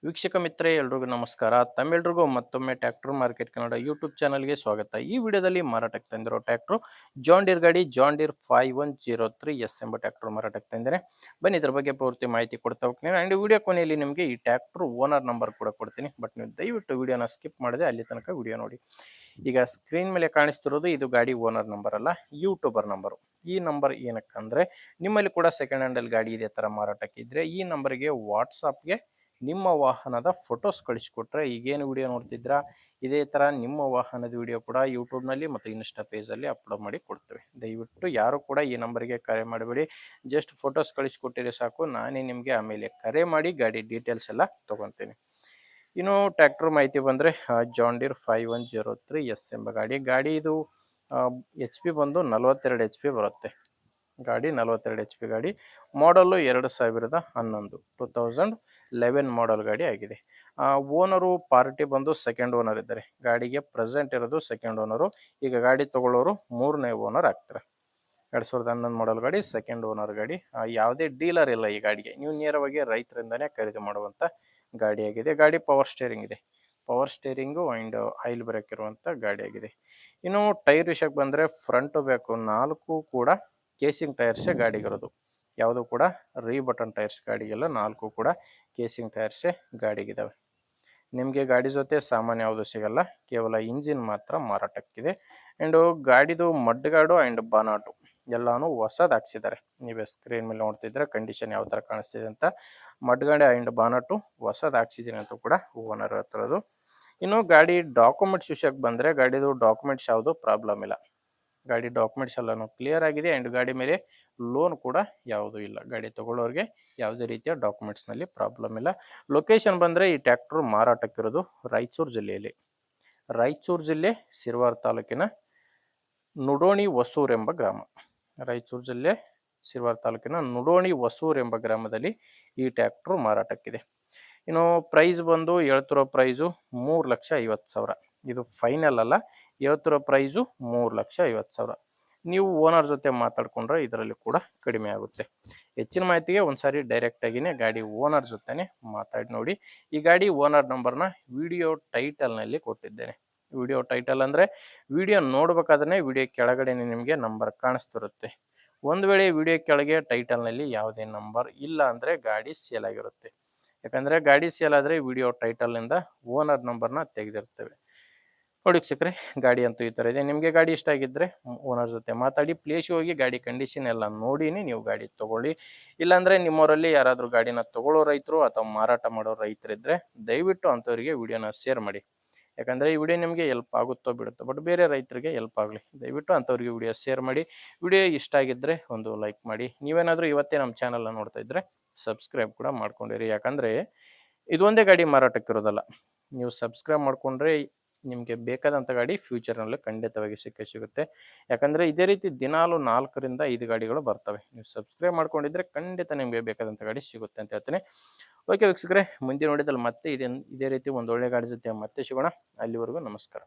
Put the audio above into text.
ವೀಕ್ಷಕ ಮಿತ್ರರೇ ಎಲ್ರಿಗೂ ನಮಸ್ಕಾರ. ತಮ್ಮೆಲ್ರಿಗೂ ಮತ್ತೊಮ್ಮೆ ಟ್ರ್ಯಾಕ್ಟರ್ ಮಾರ್ಕೆಟ್ ಕನ್ನಡ ಯೂಟ್ಯೂಬ್ ಚಾನಲ್ಗೆ ಸ್ವಾಗತ. ಈ ವಿಡಿಯೋದಲ್ಲಿ ಮಾರಾಟಕ್ಕೆ ತಂದಿರೋ ಟ್ರ್ಯಾಕ್ಟರ್ ಜಾನ್ ಡೀರ್ ಗಾಡಿ ಜಾನ್ ಡೀರ್ 5103 ಎಸ್ ಎಂಬ ಟ್ರ್ಯಾಕ್ಟರ್ ಮಾರಾಟಕ್ಕೆ ತಂದಿದೆ. ಬನ್ನಿ ಇದ್ರ ಬಗ್ಗೆ ಪೂರ್ತಿ ಮಾಹಿತಿ ಕೊಡ್ತಾ ಹೋಗ್ತೀನಿ. ಆ್ಯಂಡ್ ವಿಡಿಯೋ ಕೊನೆಯಲ್ಲಿ ನಿಮಗೆ ಈ ಟ್ರ್ಯಾಕ್ಟರ್ ಓನರ್ ನಂಬರ್ ಕೂಡ ಕೊಡ್ತೀನಿ. ಬಟ್ ನೀವು ದಯವಿಟ್ಟು ವಿಡಿಯೋನ ಸ್ಕಿಪ್ ಮಾಡದೆ ಅಲ್ಲಿ ತನಕ ವಿಡಿಯೋ ನೋಡಿ. ಈಗ ಸ್ಕ್ರೀನ್ ಮೇಲೆ ಕಾಣಿಸ್ತಿರೋದು ಇದು ಗಾಡಿ ಓನರ್ ನಂಬರ್ ಅಲ್ಲ, ಯೂಟ್ಯೂಬರ್ ನಂಬರು. ಈ ನಂಬರ್ ಏನಕ್ಕಂದ್ರೆ ನಿಮ್ಮಲ್ಲಿ ಕೂಡ ಸೆಕೆಂಡ್ ಹ್ಯಾಂಡಲ್ ಗಾಡಿ ಇದೇ ಥರ ಮಾರಾಟಕ್ಕೆ ಇದ್ದರೆ ಈ ನಂಬರ್ಗೆ ವಾಟ್ಸಪ್ಗೆ ನಿಮ್ಮ ವಾಹನದ ಫೋಟೋಸ್ ಕಳಿಸ್ಕೊಟ್ರೆ, ಈಗೇನು ವಿಡಿಯೋ ನೋಡ್ತಿದ್ರಾ ಇದೇ ಥರ ನಿಮ್ಮ ವಾಹನದ ವಿಡಿಯೋ ಕೂಡ ಯೂಟ್ಯೂಬ್ನಲ್ಲಿ ಮತ್ತು ಇನ್ಸ್ಟಾ ಪೇಜಲ್ಲಿ ಅಪ್ಲೋಡ್ ಮಾಡಿ ಕೊಡ್ತೇವೆ. ದಯವಿಟ್ಟು ಯಾರು ಕೂಡ ಈ ನಂಬರ್ಗೆ ಕರೆ ಮಾಡಬೇಡಿ. ಜಸ್ಟ್ ಫೋಟೋಸ್ ಕಳಿಸ್ಕೊಟ್ಟಿರಿ ಸಾಕು, ನಾನೇ ನಿಮಗೆ ಆಮೇಲೆ ಕರೆ ಮಾಡಿ ಗಾಡಿ ಡೀಟೇಲ್ಸ್ ಎಲ್ಲ ತೊಗೊತೀನಿ. ಇನ್ನು ಟ್ರ್ಯಾಕ್ಟರ್ ಮಾಹಿತಿ ಬಂದರೆ ಜಾನ್ ಡೀರ್ 5103 ಎಸ್ ಎಂಬ ಗಾಡಿ ಇದು ಎಚ್ ಪಿ ಬಂದು 42 ಎಚ್ ಪಿ ಬರುತ್ತೆ. ಗಾಡಿ 42 ಎಚ್ ಪಿ ಗಾಡಿ. ಮಾಡಲ್ಲು 2011 2011 ಮಾಡಲ್ ಗಾಡಿ ಆಗಿದೆ. ಓನರು ಪಾರ್ಟಿ ಬಂದು ಸೆಕೆಂಡ್ ಓನರ್ ಇದ್ದಾರೆ. ಗಾಡಿಗೆ ಪ್ರೆಸೆಂಟ್ ಇರೋದು ಸೆಕೆಂಡ್ ಓನರು. ಈಗ ಗಾಡಿ ತೊಗೊಳ್ಳೋರು 3ನೇ ಓನರ್ ಆಗ್ತಾರೆ. 2011 ಮಾಡಲ್ ಗಾಡಿ, ಸೆಕೆಂಡ್ ಓನರ್ ಗಾಡಿ. ಯಾವುದೇ ಡೀಲರ್ ಇಲ್ಲ ಈ ಗಾಡಿಗೆ. ನೀವು ನೇರವಾಗಿ ರೈತರಿಂದನೇ ಖರೀದಿ ಮಾಡುವಂಥ ಗಾಡಿಯಾಗಿದೆ. ಗಾಡಿ ಪವರ್ ಸ್ಟೇರಿಂಗ್ ಇದೆ. Power steering and oil brake ಇರುವಂಥ ಗಾಡಿಯಾಗಿದೆ. ಇನ್ನು ಟೈರ್ ವಿಷಯಕ್ಕೆ ಬಂದರೆ ಫ್ರಂಟು ಬ್ಯಾಕು 4 ಕೂಡ ಕೇಸಿಂಗ್ ಟೈರ್ಸೇ ಗಾಡಿಗಿರೋದು. ಯಾವುದು ಕೂಡ ಬಟನ್ ಟೈರ್ಸ್ ಗಾಡಿಗೆಲ್ಲ 4 ಕೂಡ ಕೇಸಿಂಗ್ ಟೈರ್ಸೇ ಗಾಡಿಗಿದ್ದಾವೆ. ನಿಮಗೆ ಗಾಡಿ ಜೊತೆ ಸಾಮಾನ್ಯ ಯಾವುದು ಸಿಗಲ್ಲ, ಕೇವಲ ಇಂಜಿನ್ ಮಾತ್ರ ಮಾರಾಟಕ್ಕಿದೆ. ಆ್ಯಂಡು ಗಾಡಿದು ಮಡ್ಗಾಡು ಆ್ಯಂಡ್ ಬಾನಾಟು ಎಲ್ಲನೂ ಹೊಸದು ಹಾಕ್ಸಿದ್ದಾರೆ. ನೀವೇ ಸ್ಕ್ರೀನ್ ಮೇಲೆ ನೋಡ್ತಿದ್ರೆ ಕಂಡೀಷನ್ ಯಾವ ಥರ ಕಾಣಿಸ್ತಿದೆ ಅಂತ. ಮಡ್ಗಾಡೆ ಆ್ಯಂಡ್ ಬಾನಾಟು ಹೊಸದು ಹಾಕ್ಸಿದ್ದೀನಿ ಅಂತ ಕೂಡ ಓನರ್ ಹತ್ತಿರದು. ಇನ್ನು ಗಾಡಿ ಡಾಕ್ಯುಮೆಂಟ್ಸ್ ವಿಷಯಕ್ಕೆ ಬಂದರೆ ಗಾಡಿದು ಡಾಕ್ಯುಮೆಂಟ್ಸ್ ಯಾವುದು ಪ್ರಾಬ್ಲಮ್ ಇಲ್ಲ. ಗಾಡಿ ಡಾಕ್ಯುಮೆಂಟ್ಸ್ ಎಲ್ಲನೂ ಕ್ಲಿಯರ್ ಆಗಿದೆ. ಆ್ಯಂಡ್ ಗಾಡಿ ಮೇಲೆ ಲೋನ್ ಕೂಡ ಯಾವುದೂ ಇಲ್ಲ. ಗಾಡಿ ತೊಗೊಳ್ಳೋರಿಗೆ ಯಾವುದೇ ರೀತಿಯ ಡಾಕ್ಯುಮೆಂಟ್ಸ್ನಲ್ಲಿ ಪ್ರಾಬ್ಲಮ್ ಇಲ್ಲ. ಲೊಕೇಶನ್ ಬಂದರೆ ಈ ಟ್ರ್ಯಾಕ್ಟರ್ ಮಾರಾಟಕ್ಕಿರೋದು ರಾಯಚೂರು ಜಿಲ್ಲೆಯಲ್ಲಿ. ರಾಯಚೂರು ಜಿಲ್ಲೆ ಸಿರವಾರ ತಾಲೂಕಿನ ನುಡೋಣಿ ಹೊಸೂರು ಎಂಬ ಗ್ರಾಮ. ರಾಯಚೂರು ಜಿಲ್ಲೆ ಸಿರವಾರ ತಾಲೂಕಿನ ನುಡೋಣಿ ಹೊಸೂರು ಎಂಬ ಗ್ರಾಮದಲ್ಲಿ ಈ ಟ್ರ್ಯಾಕ್ಟರ್ ಮಾರಾಟಕ್ಕಿದೆ. ಇನ್ನು ಪ್ರೈಸ್ ಬಂದು ಹೇಳ್ತಿರೋ ಪ್ರೈಸು 3,50,000. ಇದು ಫೈನಲ್ ಅಲ್ಲ, ಹೇಳ್ತಿರೋ ಪ್ರೈಸು 3,50,000. ನೀವು ಓನರ್ ಜೊತೆ ಮಾತಾಡಿಕೊಂಡ್ರೆ ಇದರಲ್ಲಿ ಕೂಡ ಕಡಿಮೆ ಆಗುತ್ತೆ. ಹೆಚ್ಚಿನ ಮಾಹಿತಿಗೆ ಒಂದ್ಸಾರಿ ಡೈರೆಕ್ಟಾಗಿಯೇ ಗಾಡಿ ಓನರ್ ಜೊತೆನೇ ಮಾತಾಡಿ ನೋಡಿ. ಈ ಗಾಡಿ ಓನರ್ ನಂಬರ್ನ ವಿಡಿಯೋ ಟೈಟಲ್ನಲ್ಲಿ ಕೊಟ್ಟಿದ್ದೇನೆ. ವಿಡಿಯೋ ಟೈಟಲ್ ಅಂದರೆ ವಿಡಿಯೋ ನೋಡ್ಬೇಕಾದ್ರೆ ವಿಡಿಯೋ ಕೆಳಗಡೆ ನಿಮಗೆ ನಂಬರ್ ಕಾಣಿಸ್ತಿರುತ್ತೆ. ಒಂದು ವೇಳೆ ವಿಡಿಯೋ ಕೆಳಗೆ ಟೈಟಲ್ನಲ್ಲಿ ಯಾವುದೇ ನಂಬರ್ ಇಲ್ಲ ಅಂದರೆ ಗಾಡಿ ಸೇಲ್ ಆಗಿರುತ್ತೆ. ಯಾಕಂದರೆ ಗಾಡಿ ಸೇಲ್ ಆದರೆ ವಿಡಿಯೋ ಟೈಟಲ್ನಿಂದ ಓನರ್ ನಂಬರ್ನ ತೆಗೆದಿರ್ತೇವೆ. ನೋಡಿ ವೀಕ್ಷಕರೇ, ಗಾಡಿ ಅಂತೂ ಈ ಥರ ಇದೆ. ನಿಮಗೆ ಗಾಡಿ ಇಷ್ಟ ಆಗಿದ್ದರೆ ಓನರ್ ಜೊತೆ ಮಾತಾಡಿ ಪ್ಲೇಸಿಗೆ ಹೋಗಿ ಗಾಡಿ ಕಂಡೀಷನ್ ಎಲ್ಲ ನೋಡಿನೇ ನೀವು ಗಾಡಿ ತೊಗೊಳ್ಳಿ. ಇಲ್ಲಾಂದರೆ ನಿಮ್ಮವರಲ್ಲಿ ಯಾರಾದರೂ ಗಾಡಿನ ತೊಗೊಳ್ಳೋ ರೈತರು ಅಥವಾ ಮಾರಾಟ ಮಾಡೋ ರೈತರಿದ್ದರೆ ದಯವಿಟ್ಟು ಅಂಥವರಿಗೆ ವಿಡಿಯೋನ ಶೇರ್ ಮಾಡಿ. ಯಾಕಂದರೆ ಈ ವಿಡಿಯೋ ನಿಮಗೆ ಹೆಲ್ಪ್ ಆಗುತ್ತೋ ಬಿಡುತ್ತೋ, ಬಟ್ ಬೇರೆ ರೈತರಿಗೆ ಹೆಲ್ಪ್ ಆಗಲಿ. ದಯವಿಟ್ಟು ಅಂಥವ್ರಿಗೆ ವಿಡಿಯೋ ಶೇರ್ ಮಾಡಿ. ವಿಡಿಯೋ ಇಷ್ಟ ಆಗಿದ್ದರೆ ಒಂದು ಲೈಕ್ ಮಾಡಿ. ನೀವೇನಾದರೂ ಇವತ್ತೇ ನಮ್ಮ ಚಾನಲ್ನ ನೋಡ್ತಾ ಇದ್ದರೆ ಸಬ್ಸ್ಕ್ರೈಬ್ ಕೂಡ ಮಾಡ್ಕೊಂಡಿರಿ. ಯಾಕಂದರೆ ಇದೊಂದೇ ಗಾಡಿ ಮಾರಾಟಕ್ಕಿರೋದಲ್ಲ. ನೀವು ಸಬ್ಸ್ಕ್ರೈಬ್ ಮಾಡಿಕೊಂಡ್ರೆ ನಿಮಗೆ ಬೇಕಾದಂಥ ಗಾಡಿ ಫ್ಯೂಚರ್ನಲ್ಲಿ ಖಂಡಿತವಾಗಿ ಸಿಗುತ್ತೆ. ಯಾಕಂದರೆ ಇದೇ ರೀತಿ ದಿನಾಲು 4ರಿಂದ 5 ಗಾಡಿಗಳು ಬರ್ತವೆ. ನೀವು ಸಬ್ಸ್ಕ್ರೈಬ್ ಮಾಡ್ಕೊಂಡಿದ್ರೆ ಖಂಡಿತ ನಿಮಗೆ ಬೇಕಾದಂಥ ಗಾಡಿ ಸಿಗುತ್ತೆ ಅಂತ ಹೇಳ್ತೀನಿ. ಓಕೆ ವೀಕ್ಷಕರೇ, ಮುಂದಿನ ನೋಡಿದಲ್ಲಿ ಮತ್ತೆ ಇದೇ ರೀತಿ ಒಂದು ಒಳ್ಳೆ ಗಾಡಿ ಜೊತೆ ಮತ್ತೆ ಸಿಗೋಣ. ಅಲ್ಲಿವರೆಗೂ ನಮಸ್ಕಾರ.